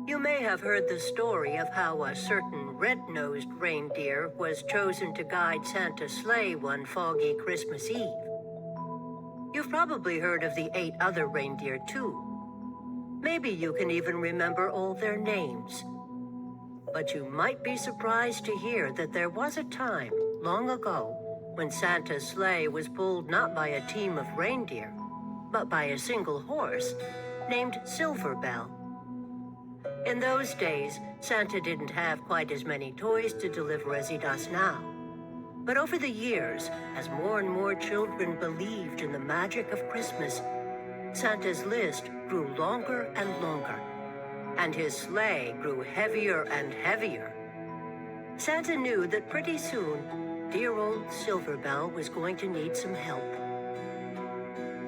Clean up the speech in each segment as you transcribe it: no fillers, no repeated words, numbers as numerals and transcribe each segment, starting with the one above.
You may have heard the story of how a certain red-nosed reindeer was chosen to guide Santa's sleigh one foggy Christmas Eve. You've probably heard of the 8 other reindeer, too. Maybe you can even remember all their names. But you might be surprised to hear that there was a time, long ago, when Santa's sleigh was pulled not by a team of reindeer, but by a single horse named Silver Bell. In those days, Santa didn't have quite as many toys to deliver as he does now. But over the years, as more and more children believed in the magic of Christmas, Santa's list grew longer and longer, and his sleigh grew heavier and heavier. Santa knew that pretty soon, dear old Silver Bell was going to need some help.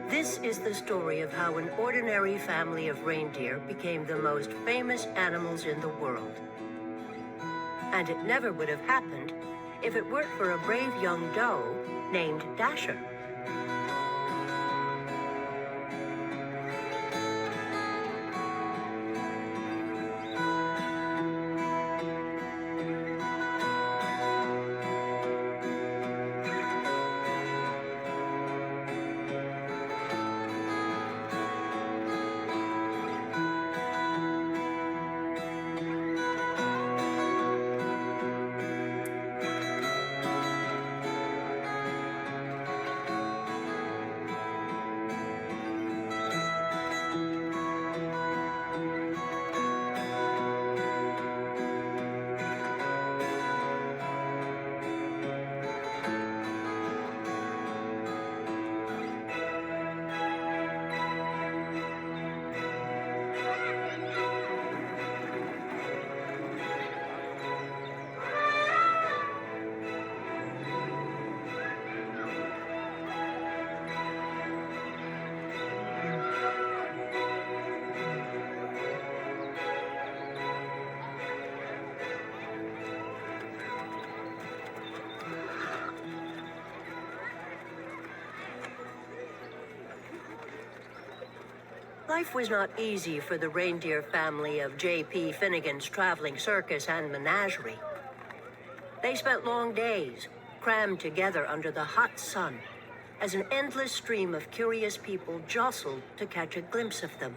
This is the story of how an ordinary family of reindeer became the most famous animals in the world. And it never would have happened if it weren't for a brave young doe named Dasher. Life was not easy for the reindeer family of J.P. Finnegan's traveling circus and menagerie. They spent long days, crammed together under the hot sun, as an endless stream of curious people jostled to catch a glimpse of them.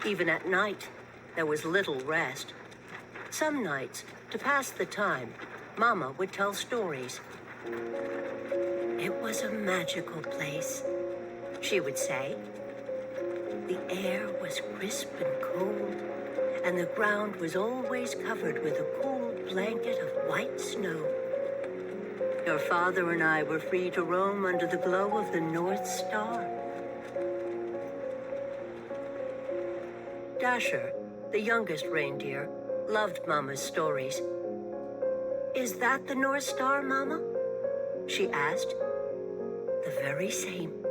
Even at night, there was little rest. Some nights, to pass the time, Mama would tell stories. It was a magical place, she would say. The air was crisp and cold, and the ground was always covered with a cool blanket of white snow. Your father and I were free to roam under the glow of the North Star. Dasher, the youngest reindeer, loved Mama's stories. "Is that the North Star, Mama?" she asked. "The very same,"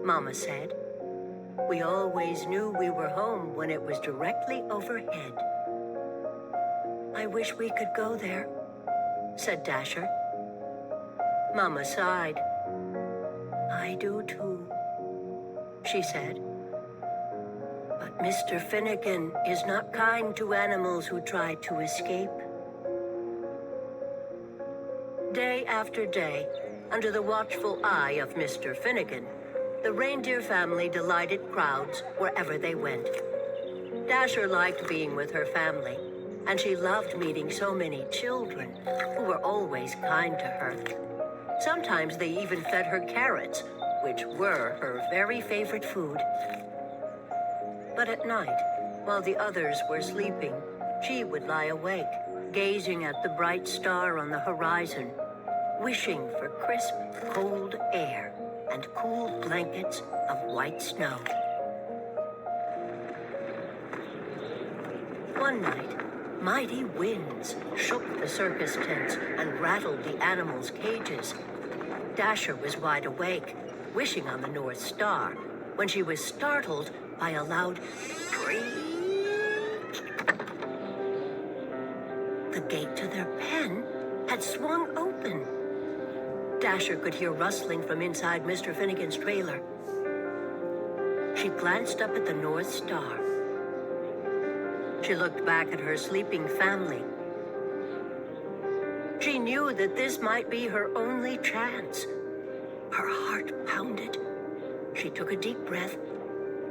Mama said. "We always knew we were home when it was directly overhead." "I wish we could go there," said Dasher. Mama sighed. "I do too," she said. "But Mr. Finnegan is not kind to animals who try to escape." Day after day, under the watchful eye of Mr. Finnegan, the reindeer family delighted crowds wherever they went. Dasher liked being with her family, and she loved meeting so many children who were always kind to her. Sometimes they even fed her carrots, which were her very favorite food. But at night, while the others were sleeping, she would lie awake, gazing at the bright star on the horizon, wishing for crisp, cold air and cool blankets of white snow. One night, mighty winds shook the circus tents and rattled the animals' cages. Dasher was wide awake, wishing on the North Star, when she was startled by a loud creak. The gate to their pen had swung open. Dasher could hear rustling from inside Mr. Finnegan's trailer. She glanced up at the North Star. She looked back at her sleeping family. She knew that this might be her only chance. Her heart pounded. She took a deep breath,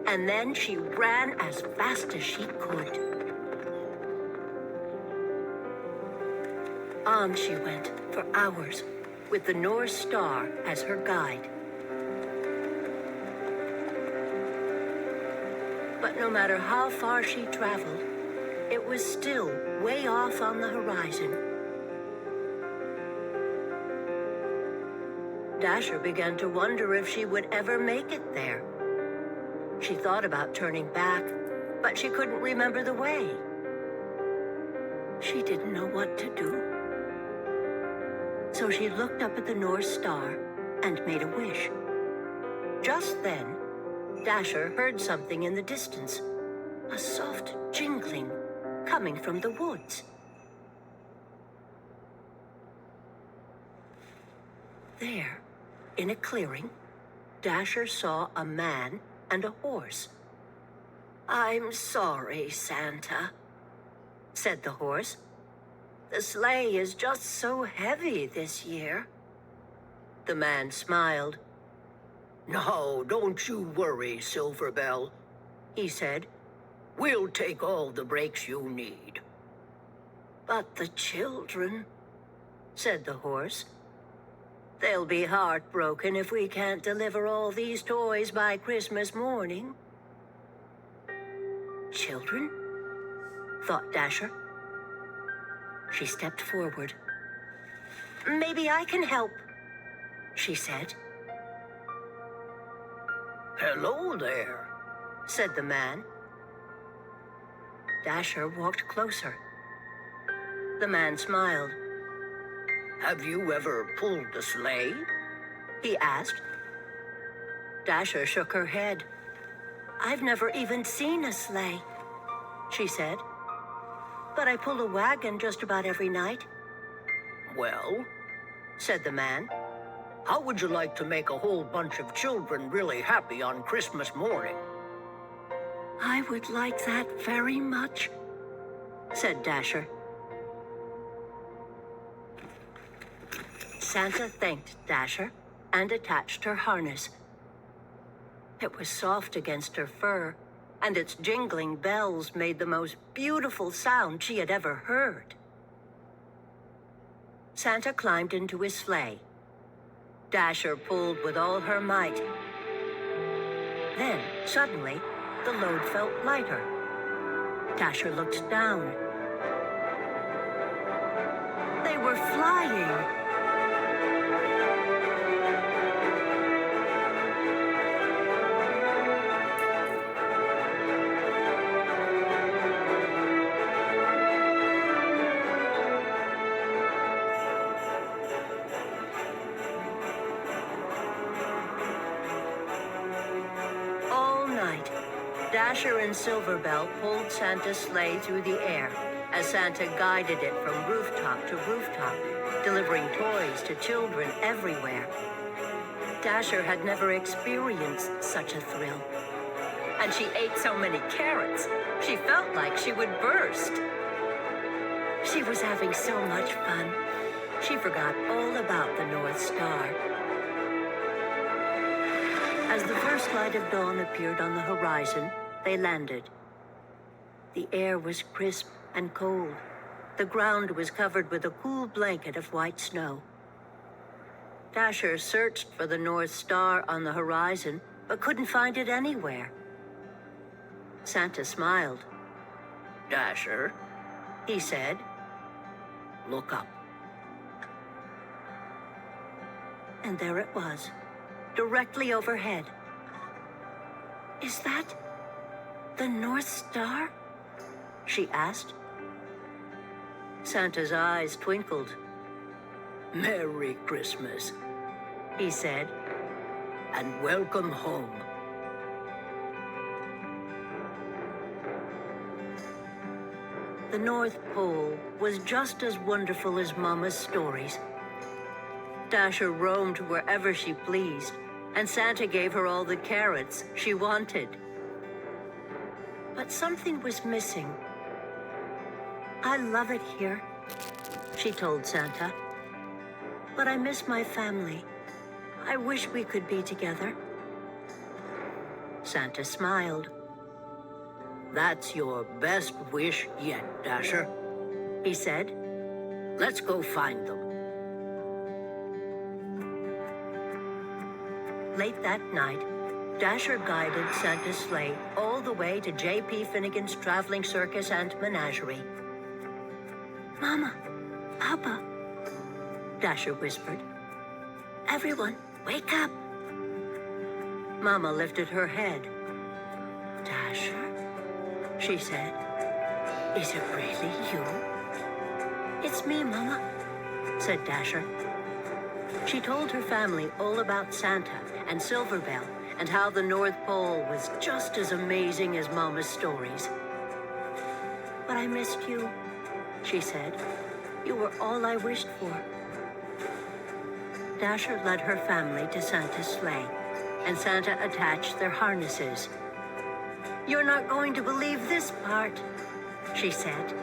and then she ran as fast as she could. On she went for hours, with the North Star as her guide. But no matter how far she traveled, it was still way off on the horizon. Dasher began to wonder if she would ever make it there. She thought about turning back, but she couldn't remember the way. She didn't know what to do. So she looked up at the North Star and made a wish. Just then, Dasher heard something in the distance, a soft jingling coming from the woods. There, in a clearing, Dasher saw a man and a horse. "I'm sorry, Santa," said the horse. "The sleigh is just so heavy this year." The man smiled. "No, don't you worry, Silver Bell," he said. "We'll take all the breaks you need." "But the children," said the horse. "They'll be heartbroken if we can't deliver all these toys by Christmas morning." "Children?" thought Dasher. She stepped forward. "Maybe I can help," she said. "Hello there," said the man. Dasher walked closer. The man smiled. "Have you ever pulled a sleigh?" he asked. Dasher shook her head. "I've never even seen a sleigh," she said. "But I pull a wagon just about every night." "Well," said the man, "how would you like to make a whole bunch of children really happy on Christmas morning?" "I would like that very much," said Dasher. Santa thanked Dasher and attached her harness. It was soft against her fur, and its jingling bells made the most beautiful sound she had ever heard. Santa climbed into his sleigh. Dasher pulled with all her might. Then, suddenly, the load felt lighter. Dasher looked down. They were flying! Dasher and Silver Bell pulled Santa's sleigh through the air as Santa guided it from rooftop to rooftop, delivering toys to children everywhere. Dasher had never experienced such a thrill. And she ate so many carrots, she felt like she would burst. She was having so much fun, she forgot all about the North Star. As the first light of dawn appeared on the horizon, they landed. The air was crisp and cold. The ground was covered with a cool blanket of white snow. Dasher searched for the North Star on the horizon, but couldn't find it anywhere. Santa smiled. "Dasher," he said, "look up." And there it was, directly overhead. "Is that the North Star?" she asked. Santa's eyes twinkled. "Merry Christmas," he said, "and welcome home." The North Pole was just as wonderful as Mama's stories. Dasher roamed wherever she pleased, and Santa gave her all the carrots she wanted. But something was missing. "I love it here," she told Santa. "But I miss my family. I wish we could be together." Santa smiled. "That's your best wish yet, Dasher," he said. "Let's go find them." Late that night, Dasher guided Santa's sleigh all the way to J.P. Finnegan's traveling circus and menagerie. "Mama, Papa," Dasher whispered. "Everyone, wake up." Mama lifted her head. "Dasher?" she said. "Is it really you?" "It's me, Mama," said Dasher. She told her family all about Santa and Silver Bell and how the North Pole was just as amazing as Mama's stories. "But I missed you," she said. "You were all I wished for." Dasher led her family to Santa's sleigh, and Santa attached their harnesses. "You're not going to believe this part," she said.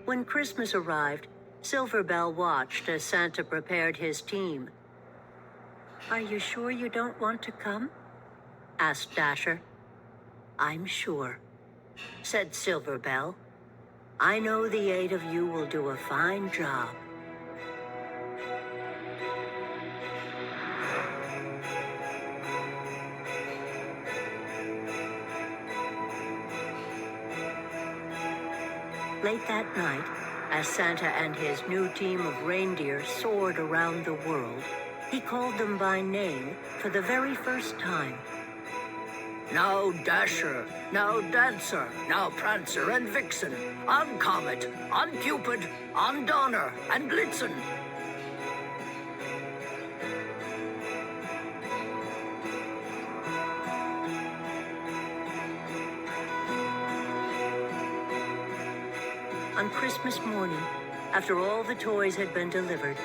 When Christmas arrived, Silver Bell watched as Santa prepared his team. "Are you sure you don't want to come?" asked Dasher. "I'm sure," said Silver Bell. "I know the 8 of you will do a fine job." Late that night, as Santa and his new team of reindeer soared around the world, he called them by name for the very first time. "Now Dasher, now Dancer, now Prancer and Vixen, on Comet, on Cupid, on Donner and Blitzen." On Christmas morning, after all the toys had been delivered,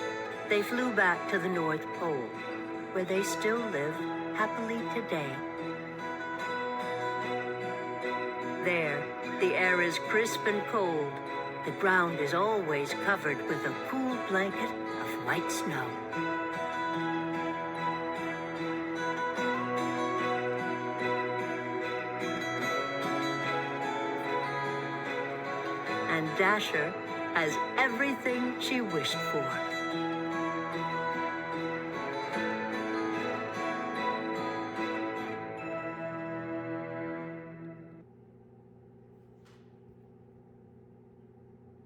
they flew back to the North Pole, where they still live happily today. There, the air is crisp and cold. The ground is always covered with a cool blanket of white snow. And Dasher has everything she wished for.